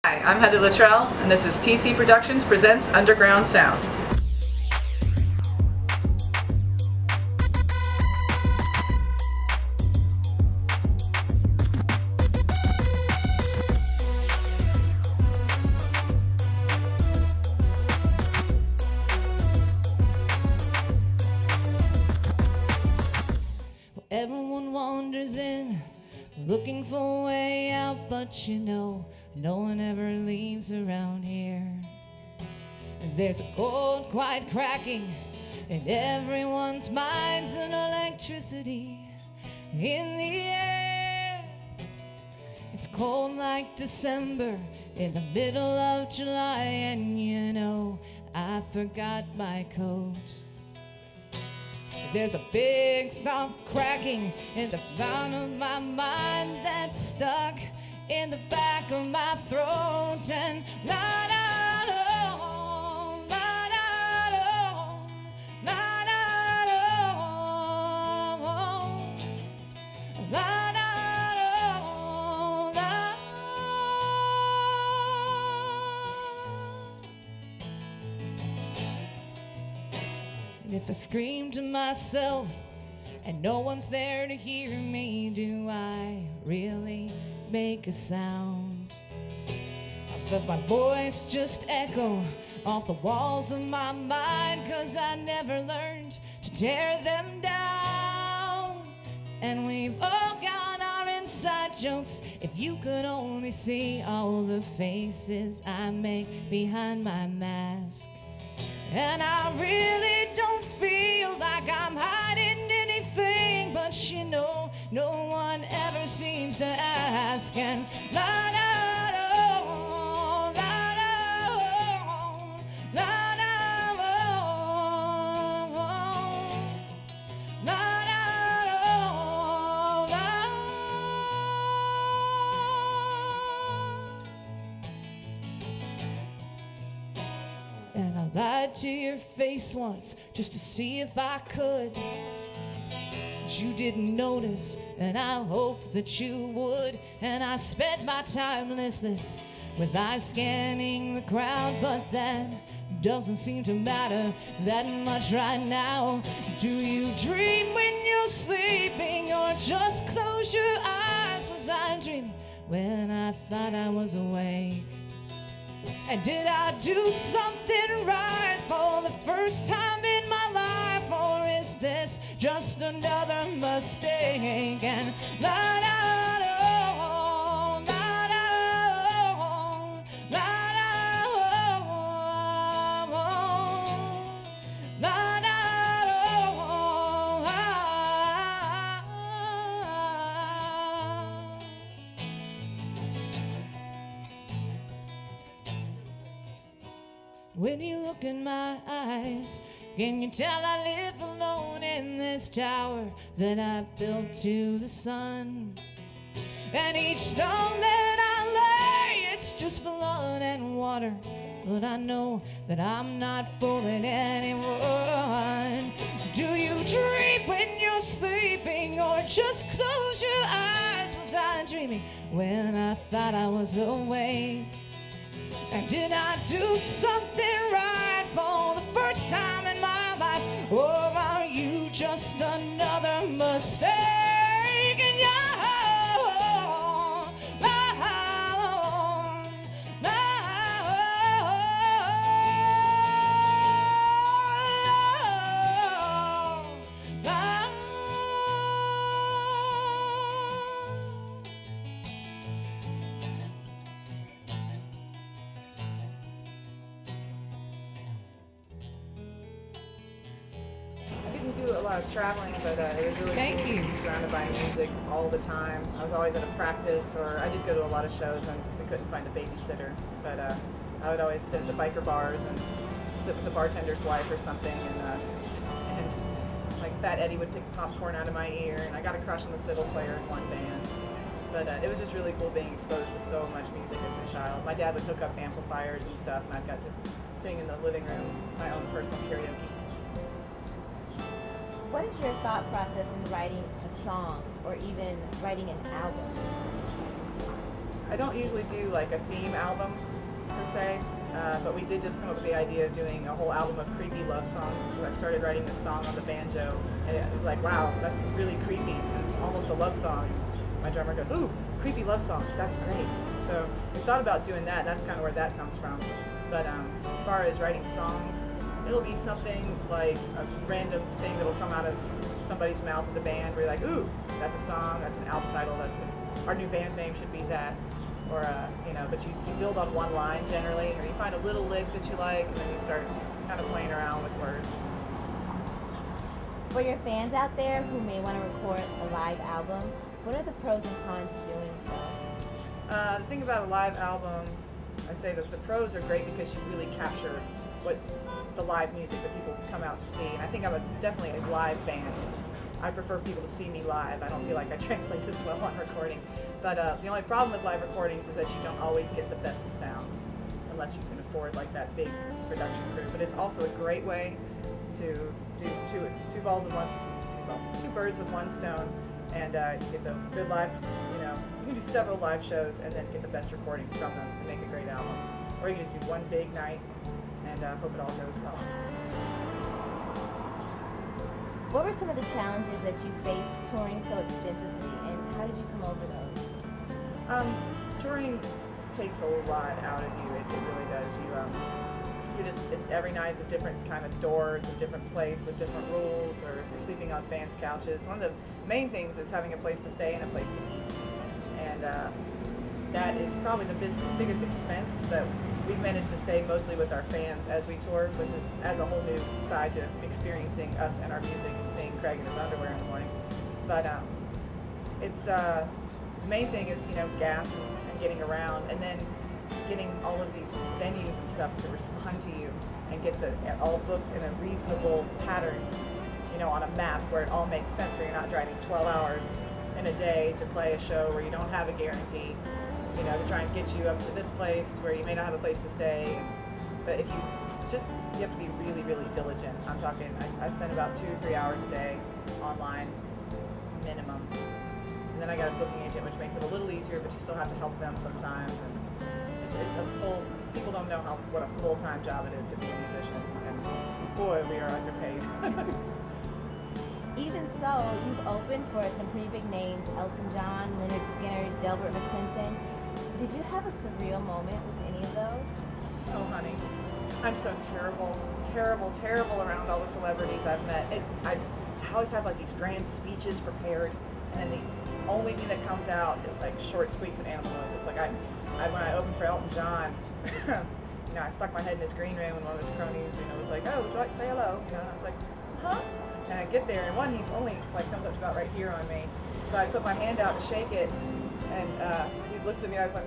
Hi, I'm Heather Luttrell, and this is TC Productions presents Underground Sound. Everyone wanders in, looking for a way out, but you know, no one ever leaves around here. And there's a cold, quiet cracking in everyone's minds, and electricity in the air. It's cold like December in the middle of July, and you know, I forgot my coat. There's a big stomp cracking in the front of my mind that's stuck in the back of my throat, and not at all, not at all, not at all, not at all, not. And if I scream to myself and no one's there to hear me, do I really make a sound? Does my voice just echo off the walls of my mind? 'Cause I never learned to tear them down. And we've all got our inside jokes. If you could only see all the faces I make behind my mask. And I really don't feel like I'm hiding anything, but you know, no one ever seems to ask. And not at all, not at all, not at all, not at all, not. And I lied to your face once just to see if I could. You didn't notice, and I hoped that you would. And I spent my time listless with eyes scanning the crowd, but that doesn't seem to matter that much right now. Do you dream when you're sleeping, or just close your eyes? Was I dreaming when I thought I was awake? And did I do something right for the first time in my life, or is this just another mistake? And not at all, not at all, not at all, not at all. When you look in my eyes, can you tell I live alone in this tower that I built to the sun? And each stone that I lay, it's just blood and water. But I know that I'm not fooling anyone. Do you dream when you're sleeping, or just close your eyes? Was I dreaming when I thought I was awake? And did I do something right for the first time in my life, or are you just another mistake? And Do a lot of traveling, but it was really cool to be surrounded by music all the time. I was always at a practice, or I did go to a lot of shows when we couldn't find a babysitter, but I would always sit at the biker bars and sit with the bartender's wife or something, and like Fat Eddie would pick popcorn out of my ear, and I got a crush on the fiddle player in one band. But it was just really cool being exposed to so much music as a child. My dad would hook up amplifiers and stuff, and I got to sing in the living room, my own personal karaoke. What is your thought process in writing a song, or even writing an album? I don't usually do like a theme album per se, but we did just come up with the idea of doing a whole album of creepy love songs. I started writing this song on the banjo, and it was like, wow, that's really creepy, and it's almost a love song. My drummer goes, ooh, creepy love songs, that's great. So we thought about doing that, and that's kind of where that comes from. But as far as writing songs, it'll be something like a random thing that'll come out of somebody's mouth of the band where you're like, ooh, that's a song, that's an album title, our new band name should be that. Or, but you build on one line generally, or you find a little lick that you like, and then you start kind of playing around with words. For your fans out there who may want to record a live album, what are the pros and cons of doing so? The thing about a live album, I'd say that the pros are great because you really capture what the live music that people come out to see. And I think I'm definitely a live band. I prefer people to see me live. I don't feel like I translate this well on recording. But the only problem with live recordings is that you don't always get the best sound unless you can afford like that big production crew. But it's also a great way to do two birds with one stone, and you get the good live. You can do several live shows and then get the best recordings from them and make a great album. Or you can just do one big night and hope it all goes well. What were some of the challenges that you faced touring so extensively, and how did you come over those? Touring takes a lot out of you. It really does. Every night's a different kind of door. It's a different place with different rules, or you're sleeping on fans' couches. One of the main things is having a place to stay and a place to eat. And that is probably the biggest expense, but we've managed to stay mostly with our fans as we tour, which adds a whole new side to experiencing us and our music and seeing Craig in his underwear in the morning. But the main thing is, gas and getting around, and then getting all of these venues and stuff to respond to you and get all booked in a reasonable pattern, on a map where it all makes sense, where you're not driving 12 hours in a day to play a show where you don't have a guarantee, to try and get you up to this place where you may not have a place to stay. But you have to be really, really diligent. I'm talking, I spend about 2 to 3 hours a day online, minimum. And then I got a booking agent, which makes it a little easier, but you still have to help them sometimes. And people don't know what a full-time job it is to be a musician. And boy, we are underpaid. Even so, you've opened for some pretty big names: Elton John, Lynyrd Skynyrd, Delbert McClinton. Did you have a surreal moment with any of those? Oh, honey, I'm so terrible around all the celebrities I've met. I always have like these grand speeches prepared, and then the only thing that comes out is like short squeaks and animal noises. Like when I opened for Elton John, I stuck my head in his green room, and one of his cronies, was like, "Oh, would you like to say hello?" And I was like, "Huh?" And I get there, and he's only comes up to about right here on me. But I put my hand out to shake it, and he looks at me, and I was like,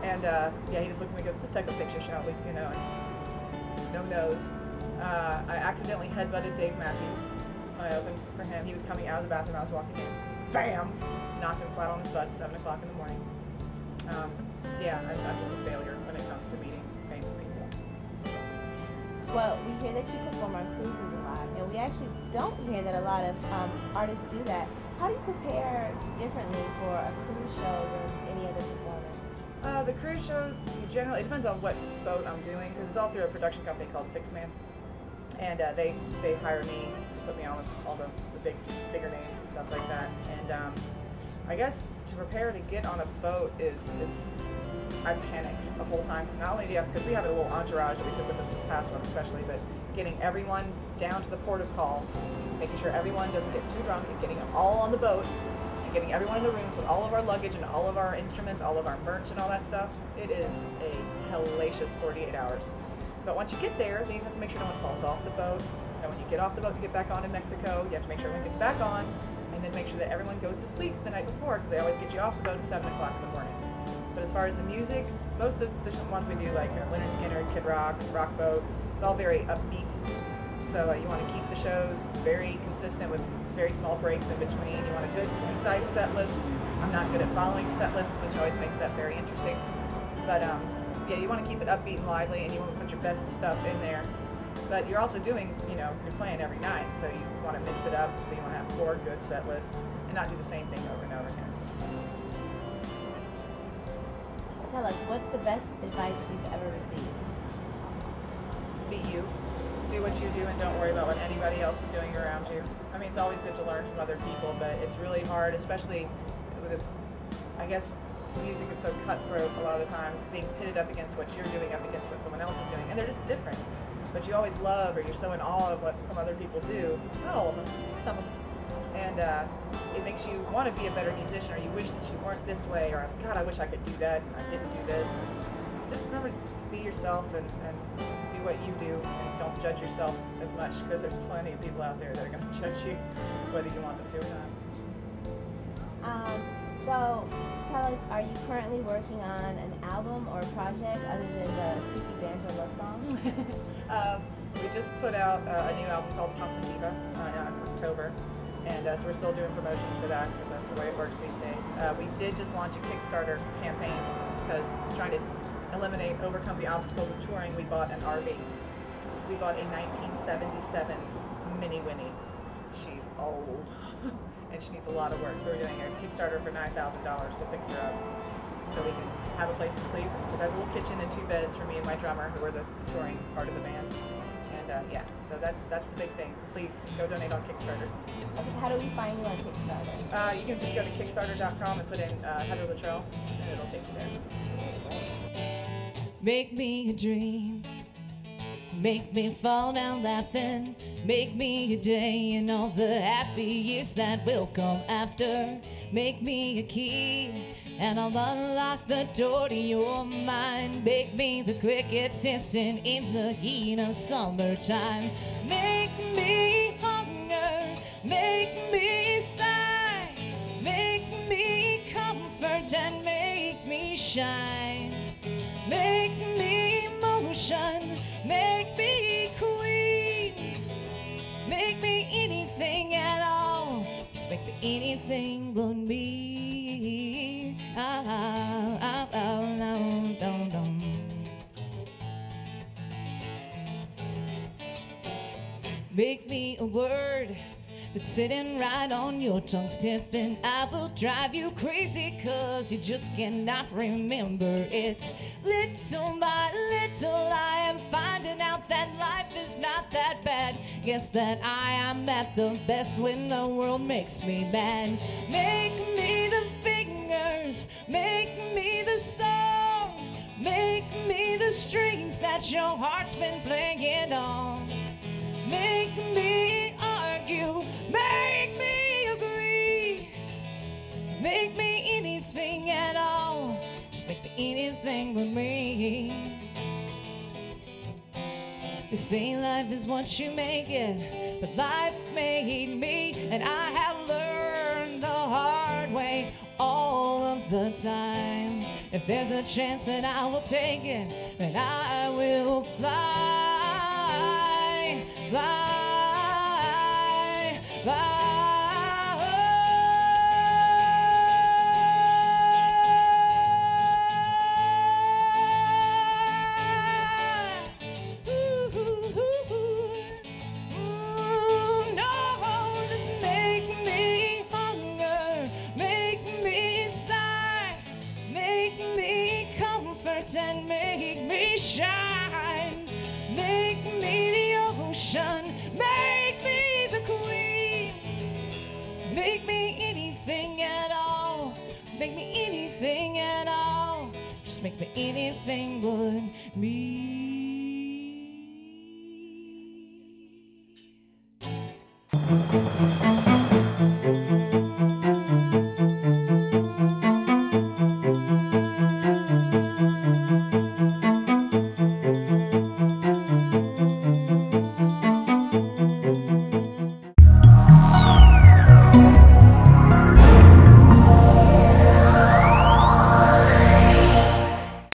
and he just looks at me and goes, "Let's take a picture, shall we?" And no nose. I accidentally headbutted Dave Matthews when I opened for him. He was coming out of the bathroom, I was walking in. Bam! Knocked him flat on his butt at 7 o'clock in the morning. I'm just a failure when it comes to meeting famous people. Well, we hear that you perform on cruises a lot, and we actually don't hear that a lot of artists do that. How do you prepare differently for a cruise show than any other performance? The cruise shows, it depends on what boat I'm doing, because it's all through a production company called Six Man. And they hire me, put me on with all the bigger names and stuff like that. And I guess to prepare to get on a boat I panic the whole time, because not only because we have a little entourage that we took with us this past one especially, but getting everyone down to the port of call, making sure everyone doesn't get too drunk, and getting them all on the boat, and getting everyone in the rooms with all of our luggage and all of our instruments, all of our merch and all that stuff. It is a hellacious 48 hours. But once you get there, then you have to make sure no one falls off the boat. And when you get off the boat and get back on in Mexico, you have to make sure everyone gets back on, and then make sure that everyone goes to sleep the night before, because they always get you off the boat at 7 o'clock in the morning. But as far as the music, most of the ones we do, like Lynyrd Skynyrd, Kid Rock, Rock Boat, it's all very upbeat. So you want to keep the shows very consistent with very small breaks in between. You want a good, concise set list. I'm not good at following set lists, which always makes that very interesting. But you want to keep it upbeat and lively, and you want to put your best stuff in there. But you're also doing, you're playing every night, so you want to mix it up, so you want to have 4 good set lists and not do the same thing over and over again. Tell us, what's the best advice you've ever received? Be you. Do what you do and don't worry about what anybody else is doing around you. I mean, it's always good to learn from other people, but it's really hard, especially with I guess music is so cutthroat a lot of the times, being pitted up against what you're doing, up against what someone else is doing, and they're just different. But you always love, or you're so in awe of what some other people do. Not all of them, some of them. And it makes you want to be a better musician, or you wish that you weren't this way, or God, I wish I could do that, and I didn't do this. Just remember to be yourself and do what you do, and don't judge yourself as much, because there's plenty of people out there that are going to judge you, whether you want them to or not. So, tell us, are you currently working on an album or a project other than the creepy banjo love song? We just put out a new album called Casa Diva in October, and so we're still doing promotions for that, because that's the way it works these days. We did just launch a Kickstarter campaign, because trying to overcome the obstacles of touring, we bought an RV. We bought a 1977 Mini Winnie. She's old. And she needs a lot of work, so we're doing a Kickstarter for $9,000 to fix her up, so we can have a place to sleep. Because I have a little kitchen and 2 beds for me and my drummer, who are the touring part of the band. And so that's the big thing. Please go donate on Kickstarter. Okay, how do we find you on Kickstarter? You can just go to Kickstarter.com and put in Heather Luttrell, and it'll take you there. Make me a dream. Make me fall down laughing. Make me a day and all the happy years that will come after. Make me a key and I'll unlock the door to your mind. Make me the crickets hissing in the heat of summertime. Make me hunger. Make me sigh. Make me comfort and make me shine. Make me motion. Make me queen. Make me anything at all. Just make me anything but me. Make me a word that's sitting right on your tongue's tip, and I will drive you crazy, cause you just cannot remember it. Little by little I am finding out that life is not that bad. Guess that I am at the best when the world makes me mad. Make me the fingers, make me the song, make me the strings that your heart's been playing on. Make me argue, make me agree, make me anything at all, just make me anything but me. They say life is what you make it, but life made me, and I have learned the hard way all of the time. If there's a chance that I will take it, then I will fly, fly, fly. And make me shine, make me the ocean, make me the queen, make me anything at all, make me anything at all, just make me anything but me.